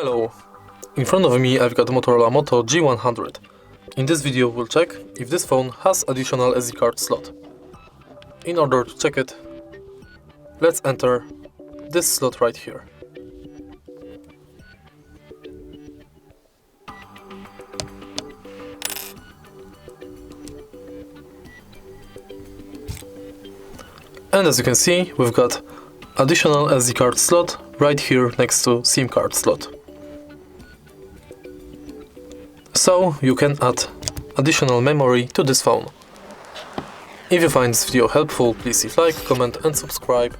Hello, in front of me I've got the Motorola Moto G100. In this video we'll check if this phone has additional SD card slot. In order to check it, let's enter this slot right here. And as you can see, we've got additional SD card slot right here next to SIM card slot. So you can add additional memory to this phone. If you find this video helpful, please leave like, comment and subscribe.